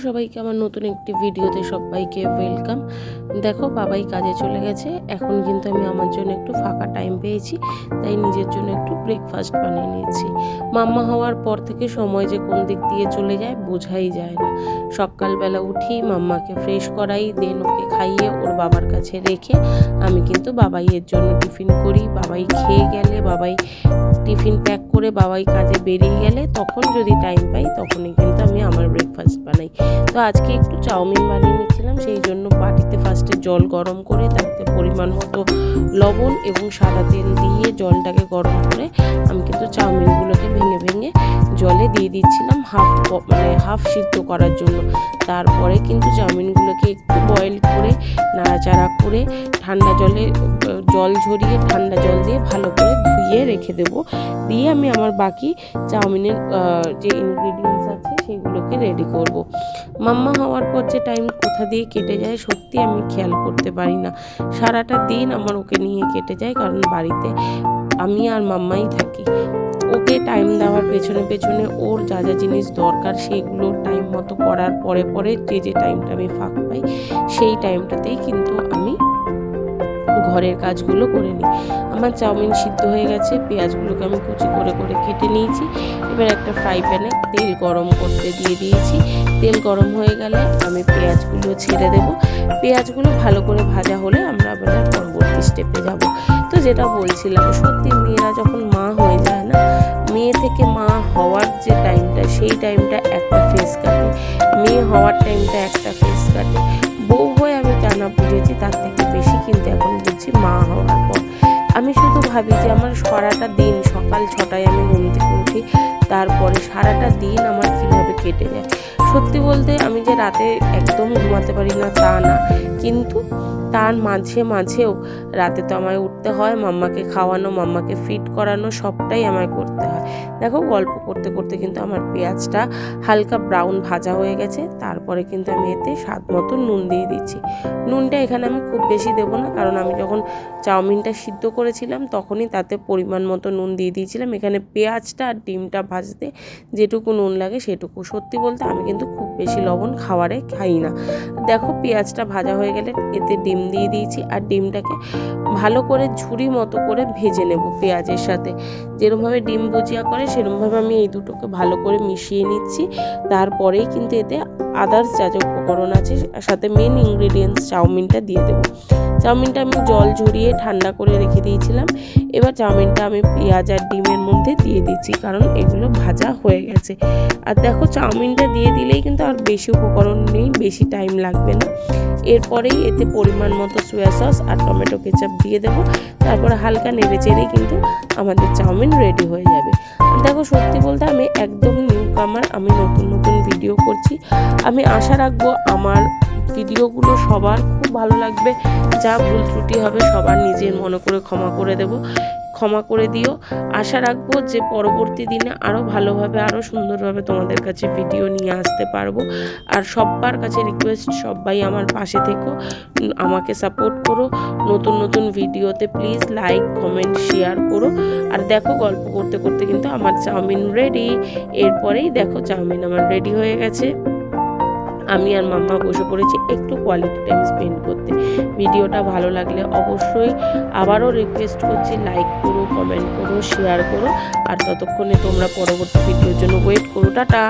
সবাইকে আমার নতুন একটি ভিডিওতে সবাইকে ওয়েলকাম। দেখো বাবাই কাজে চলে গেছে, এখন কিন্তু আমি আমার জন্য একটু ফাঁকা টাইম পেয়েছি, তাই নিজের জন্য একটু ব্রেকফাস্ট বানিয়ে নিয়েছি। মাম্মা হওয়ার পর থেকে সময় যে কোন দিক দিয়ে চলে যায় বোঝাই যায় না। সকালবেলা উঠি, মাম্মাকে ফ্রেশ করাই, দেন ওকে খাইয়ে ওর বাবার কাছে রেখে আমি কিন্তু বাবাইয়ের জন্য টিফিন করি। বাবাই খেয়ে গেলে, বাবাই টিফিন প্যাক করে বাবাই কাজে বেরিয়ে গেলে তখন যদি টাইম পাই তখনই কিন্তু আমি আমার ব্রেকফাস্ট বানাই। তো আজকে একটু চাউমিন বানিয়ে নিচ্ছিলাম, সেই জন্য বাটিতে ফার্স্টে জল গরম করে তাতে পরিমাণ মতো লবণ এবং সাদা তেল দিয়ে জলটাকে গরম করে আমি কিন্তু চাউমিনগুলোকে ভেঙে ভেঙে জলে দিয়ে দিচ্ছিলাম হাফ সিদ্ধ করার জন্য। তারপরে কিন্তু চাউমিনগুলোকে একটু বয়েল করে নাড়াচাড়া করে ঠান্ডা জল ঝরিয়ে ঠান্ডা জল দিয়ে ভালো করে ধুয়ে রেখে দেবো। দিয়ে আমি আমার বাকি চাউমিনের যে ইনগ্রিডিয়েন্টস আছে সেগুলোকে রেডি করব। মাম্মা হওয়ার পর যে টাইম কোথা দিয়ে কেটে যায় সত্যি আমি খেয়াল করতে পারি না। সারাটা দিন আমার ওকে নিয়ে কেটে যায়, কারণ বাড়িতে আমি আর মাম্মাই থাকি। ওকে টাইম দেওয়ার পেছনে ওর যা যা জিনিস দরকার সেগুলো টাইম মতো করার পরে যে টাইমটা আমি ফাঁক পাই সেই টাইমটাতেই কিন্তু আমি ঘরের কাজগুলো করে নিই। আমার চাউমিন সিদ্ধ হয়ে গেছে, পেঁয়াজগুলোকে আমি কুচি করে করে কেটে নিয়েছি। এবার একটা ফ্রাই প্যানে তেল গরম করতে দিয়ে দিয়েছি। তেল গরম হয়ে গেলে আমি পেঁয়াজগুলো ছেড়ে দেব। পেঁয়াজগুলো ভালো করে ভাজা হলে আমরা আবার পরবর্তী স্টেপে যাব। তো যেটা বলছিলাম, সত্যি মেয়েরা যখন মা হয়ে যায় না, মেয়ে থেকে মা হওয়ার যে টাইমটা সেই টাইমটা একটা ফেস কাটে, মেয়ে হওয়ার টাইমটা একটা ফেস কাটে। বউ হয়ে আমি টানা বুঝেছি, তার থেকে বেশি কিন্তু এখন বুঝছি মা হওয়ার পর। আমি শুধু ভাবি যে আমার সারাটা দিন সকাল 6টায় আমি ঘুম থেকে উঠি, তারপরে সারাটা দিন আমার কীভাবে কেটে যায়। সত্যি বলতে আমি যে রাতে একদম ঘুমাতে পারি না তা না, কিন্তু তার মাঝেও রাতে তো আমায় উঠতে হয়, মাম্মাকে খাওয়ানো, মাম্মাকে ফিট করানো সবটাই আমায় করতে হয়। দেখো গল্প করতে করতে কিন্তু আমার পেঁয়াজটা হালকা ব্রাউন ভাজা হয়ে গেছে। তারপরে কিন্তু আমি এতে স্বাদ মতো নুন দিয়ে দিচ্ছি। নুনটা এখানে আমি খুব বেশি দেবো না, কারণ আমি যখন চাউমিনটা সিদ্ধ করেছিলাম তখনই তাতে পরিমাণ মতো নুন দিয়ে দিয়েছিলাম। এখানে পেঁয়াজটা আর ডিমটা ভাজতে যেটুকু নুন লাগে সেটুকু। সত্যি বলতে আমি কিন্তু খুব বেশি লবণ খাবারে খাই না। দেখো পেঁয়াজটা ভাজা হয়ে গেলে এতে ডিম দিয়ে দিয়েছি, আর ডিমটাকে ভালো করে ঝুরি মতো করে ভেজে নেব পেঁয়াজের সাথে। যেরকমভাবে ডিম ভুজিয়া করে সেরকমভাবে আমি এই দুটোকে ভালো করে মিশিয়ে নিচ্ছি। তারপরেই কিন্তু এতে আদার্স যা যা উপকরণ আছে সাথে মেন ইনগ্রিডিয়েন্টস চাউমিনটা দিয়ে দেবো। চাউমিনটা আমি জল ঝরিয়ে ঠান্ডা করে রেখে দিয়েছিলাম। এবার চাউমিনটা আমি পেঁয়াজ আর ডিমের মধ্যে দিয়ে দিচ্ছি, কারণ এগুলো ভাজা হয়ে গেছে। আর দেখো চাউমিনটা দিয়ে দিলেই কিন্তু আর বেশি উপকরণ নেই, বেশি টাইম লাগবে না। এরপরেই এতে পরিমাণ মতো সয়া সস আর টমেটো কেচাপ দিয়ে দেবো। তারপরে হালকা নেড়ে চেড়ে কিন্তু আমাদের চাউমিন রেডি হয়ে যাবে। দেখো সত্যি বলতে আমি একদম নিউকামার, আমি নতুন ভিডিও করছি। আমি আশা রাখবো আমার ভিডিওগুলো সবার খুব ভালো লাগবে। যা ভুল ত্রুটি হবে সবার নিজের মনে করে ক্ষমা করে দিও। আশা রাখবো যে পরবর্তী দিনে আরও ভালোভাবে আরও সুন্দরভাবে তোমাদের কাছে ভিডিও নিয়ে আসতে পারবো। আর সবার কাছে রিকোয়েস্ট, সবাই আমার পাশে থেকো, আমাকে সাপোর্ট করো। নতুন ভিডিওতে প্লিজ লাইক কমেন্ট শেয়ার করো। আর দেখো গল্প করতে করতে কিন্তু আমার চাউমিন রেডি। এরপরেই দেখো চাউমিন আমার রেডি হয়ে গেছে। আমি আর মাম্মা বসে পড়েছি একটু কোয়ালিটি টাইম স্পেন্ড করতে। ভিডিওটা ভালো লাগলে অবশ্যই আবারও রিকোয়েস্ট করছি, লাইক করো, কমেন্ট করো, শেয়ার করো। আর ততক্ষণে তোমরা পরবর্তী ভিডিওর জন্য ওয়েট করো। টাটা।